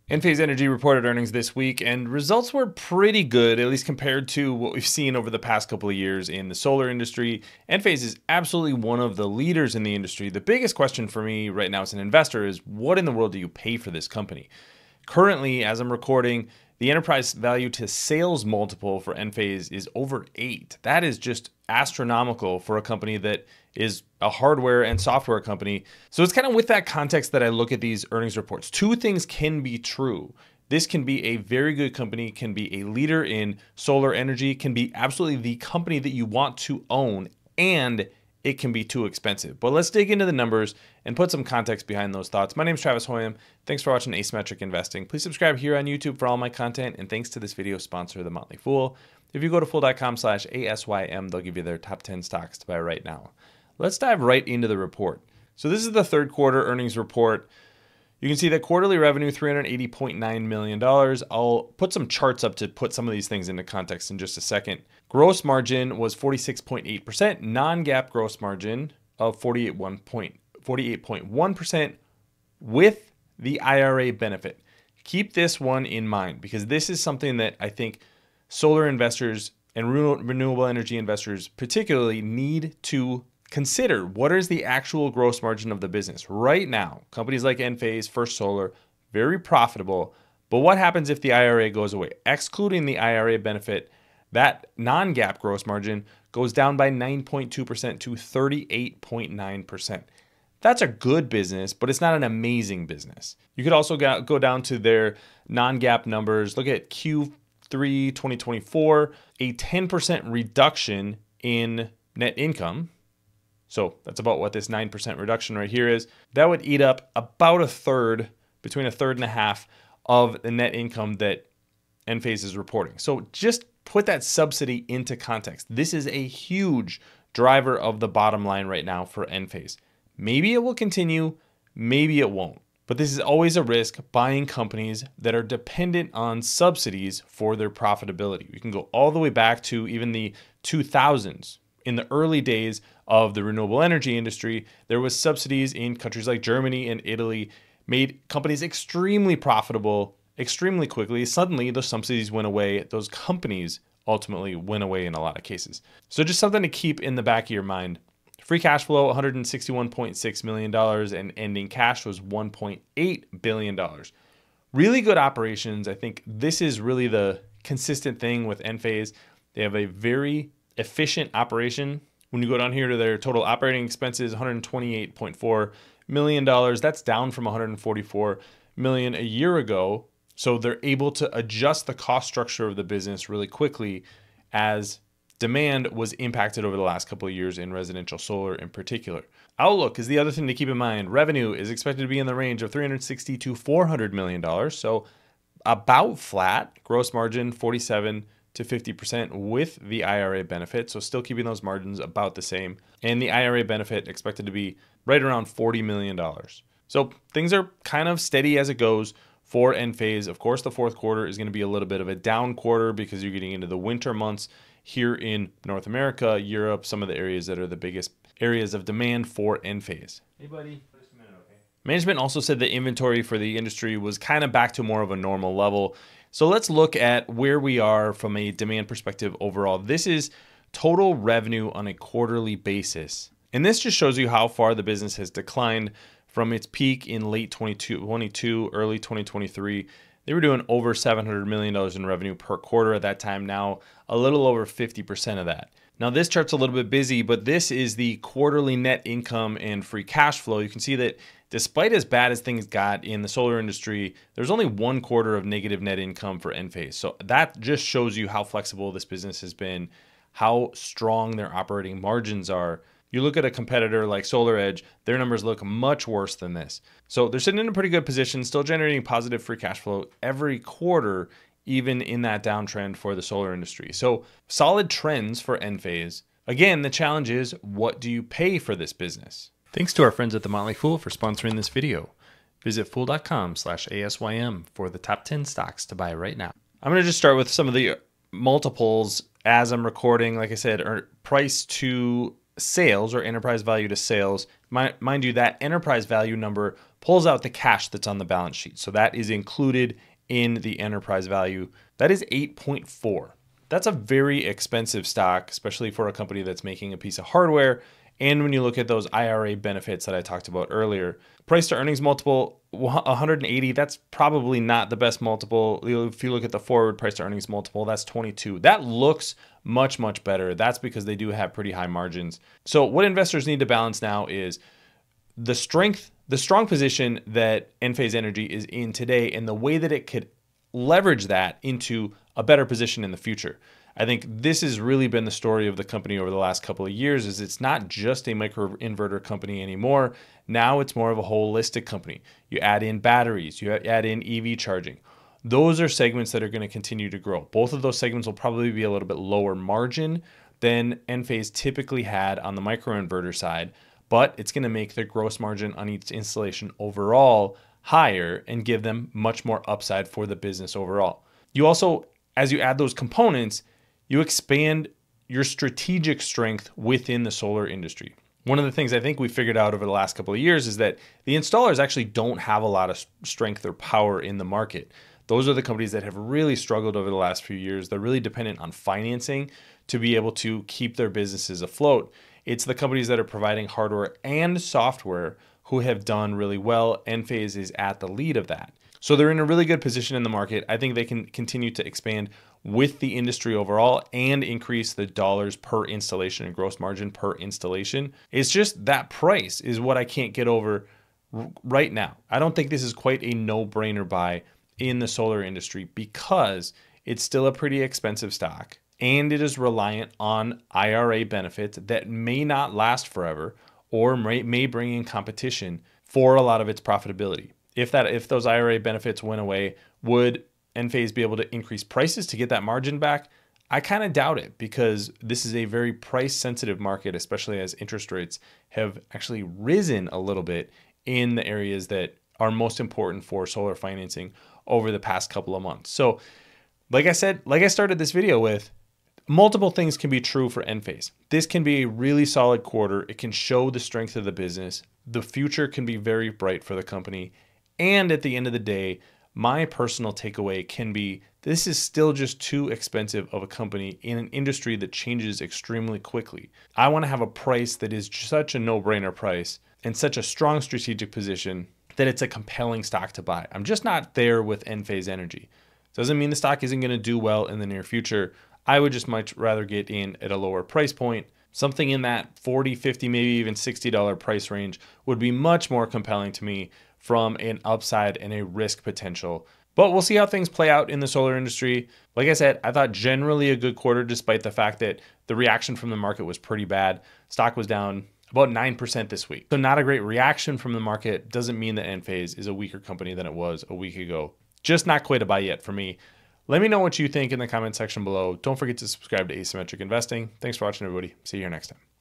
Enphase Energy reported earnings this week, and results were pretty good, at least compared to what we've seen over the past couple of years in the solar industry. Enphase is absolutely one of the leaders in the industry. The biggest question for me right now as an investor is, what in the world do you pay for this company? Currently, as I'm recording, the enterprise value to sales multiple for Enphase is over 8. That is just astronomical for a company that is a hardware and software company. So it's kind of with that context that I look at these earnings reports. Two things can be true. This can be a very good company, can be a leader in solar energy, can be absolutely the company that you want to own, and it can be too expensive. But let's dig into the numbers and put some context behind those thoughts. My name is Travis Hoium. Thanks for watching Asymmetric Investing. Please subscribe here on YouTube for all my content, and thanks to this video sponsor, The Motley Fool. If you go to fool.com/ASYM, they'll give you their top 10 stocks to buy right now. Let's dive right into the report. So this is the third quarter earnings report. You can see that quarterly revenue, $380.9 million. I'll put some charts up to put some of these things into context in just a second. Gross margin was 46.8%. Non-GAAP gross margin of 48.1% with the IRA benefit. Keep this one in mind because this is something that I think solar investors and renewable energy investors particularly need to consider. What is the actual gross margin of the business? Right now, companies like Enphase, First Solar, very profitable. But what happens if the IRA goes away? Excluding the IRA benefit, that non-GAAP gross margin goes down by 9.2% to 38.9%. That's a good business, but it's not an amazing business. You could also go down to their non-GAAP numbers. Look at Q3 2024, a 10% reduction in net income. So that's about what this 9% reduction right here is. That would eat up about a third, between a third and a half of the net income that Enphase is reporting. So just put that subsidy into context. This is a huge driver of the bottom line right now for Enphase. Maybe it will continue, maybe it won't. But this is always a risk buying companies that are dependent on subsidies for their profitability. We can go all the way back to even the 2000s. In the early days of the renewable energy industry, there was subsidies in countries like Germany and Italy, made companies extremely profitable extremely quickly. Suddenly, those subsidies went away. Those companies ultimately went away in a lot of cases. So just something to keep in the back of your mind. Free cash flow, $161.6 million, and ending cash was $1.8 billion. Really good operations. I think this is really the consistent thing with Enphase. They have a very efficient operation. When you go down here to their total operating expenses, $128.4 million. That's down from $144 million a year ago. So they're able to adjust the cost structure of the business really quickly as demand was impacted over the last couple of years in residential solar in particular. Outlook is the other thing to keep in mind. Revenue is expected to be in the range of $360 to $400 million. So about flat. Gross margin 47 to 50% with the IRA benefit. So still keeping those margins about the same. And the IRA benefit expected to be right around $40 million. So things are kind of steady as it goes for Enphase. Of course, the fourth quarter is going to be a little bit of a down quarter because you're getting into the winter months here in North America, Europe, some of the areas that are the biggest areas of demand for Enphase. Hey, buddy. Just a minute, okay? Management also said the inventory for the industry was kind of back to more of a normal level. So let's look at where we are from a demand perspective overall. This is total revenue on a quarterly basis. And this just shows you how far the business has declined from its peak in late 2022, early 2023. They were doing over $700 million in revenue per quarter at that time. Now, a little over 50% of that. Now, this chart's a little bit busy, but this is the quarterly net income and free cash flow. You can see that despite as bad as things got in the solar industry, there's only one quarter of negative net income for Enphase. So that just shows you how flexible this business has been, how strong their operating margins are. You look at a competitor like SolarEdge, their numbers look much worse than this. So they're sitting in a pretty good position, still generating positive free cash flow every quarter, even in that downtrend for the solar industry. So solid trends for Enphase. Again, the challenge is, what do you pay for this business? Thanks to our friends at The Motley Fool for sponsoring this video. Visit fool.com/ASYM for the top 10 stocks to buy right now. I'm going to just start with some of the multiples as I'm recording. Like I said, price to sales or enterprise value to sales. Mind you, that enterprise value number pulls out the cash that's on the balance sheet. So that is included in the enterprise value. That is 8.4. That's a very expensive stock, especially for a company that's making a piece of hardware. And when you look at those IRA benefits that I talked about earlier, price to earnings multiple 180, that's probably not the best multiple. If you look at the forward price to earnings multiple, that's 22. That looks much, much better. That's because they do have pretty high margins. So what investors need to balance now is the strong position that Enphase Energy is in today and the way that it could leverage that into a better position in the future. I think this has really been the story of the company over the last couple of years. Is it's not just a microinverter company anymore. Now it's more of a holistic company. You add in batteries, you add in EV charging. Those are segments that are going to continue to grow. Both of those segments will probably be a little bit lower margin than Enphase typically had on the microinverter side, but it's going to make their gross margin on each installation overall higher and give them much more upside for the business overall. You also, as you add those components, you expand your strategic strength within the solar industry. One of the things I think we figured out over the last couple of years is that the installers actually don't have a lot of strength or power in the market. Those are the companies that have really struggled over the last few years. They're really dependent on financing to be able to keep their businesses afloat. It's the companies that are providing hardware and software who have done really well. Enphase is at the lead of that. So they're in a really good position in the market. I think they can continue to expand with the industry overall and increase the dollars per installation and gross margin per installation. It's just that price is what I can't get over right now. I don't think this is quite a no-brainer buy in the solar industry because it's still a pretty expensive stock and it is reliant on IRA benefits that may not last forever or may bring in competition for a lot of its profitability. If those IRA benefits went away, would Enphase be able to increase prices to get that margin back? I kind of doubt it because this is a very price sensitive market, especially as interest rates have actually risen a little bit in the areas that are most important for solar financing over the past couple of months. So like I said, like I started this video with, multiple things can be true for Enphase. This can be a really solid quarter. It can show the strength of the business. The future can be very bright for the company. And at the end of the day, my personal takeaway can be this is still just too expensive of a company in an industry that changes extremely quickly. I want to have a price that is such a no-brainer price and such a strong strategic position that it's a compelling stock to buy. I'm just not there with Enphase Energy. Doesn't mean the stock isn't going to do well in the near future. I would just much rather get in at a lower price point. Something in that $40, $50, maybe even $60 price range would be much more compelling to me from an upside and a risk potential. But we'll see how things play out in the solar industry. Like I said, I thought generally a good quarter despite the fact that the reaction from the market was pretty bad. Stock was down about 9% this week. So not a great reaction from the market doesn't mean that Enphase is a weaker company than it was a week ago. Just not quite a buy yet for me. Let me know what you think in the comment section below. Don't forget to subscribe to Asymmetric Investing. Thanks for watching, everybody. See you here next time.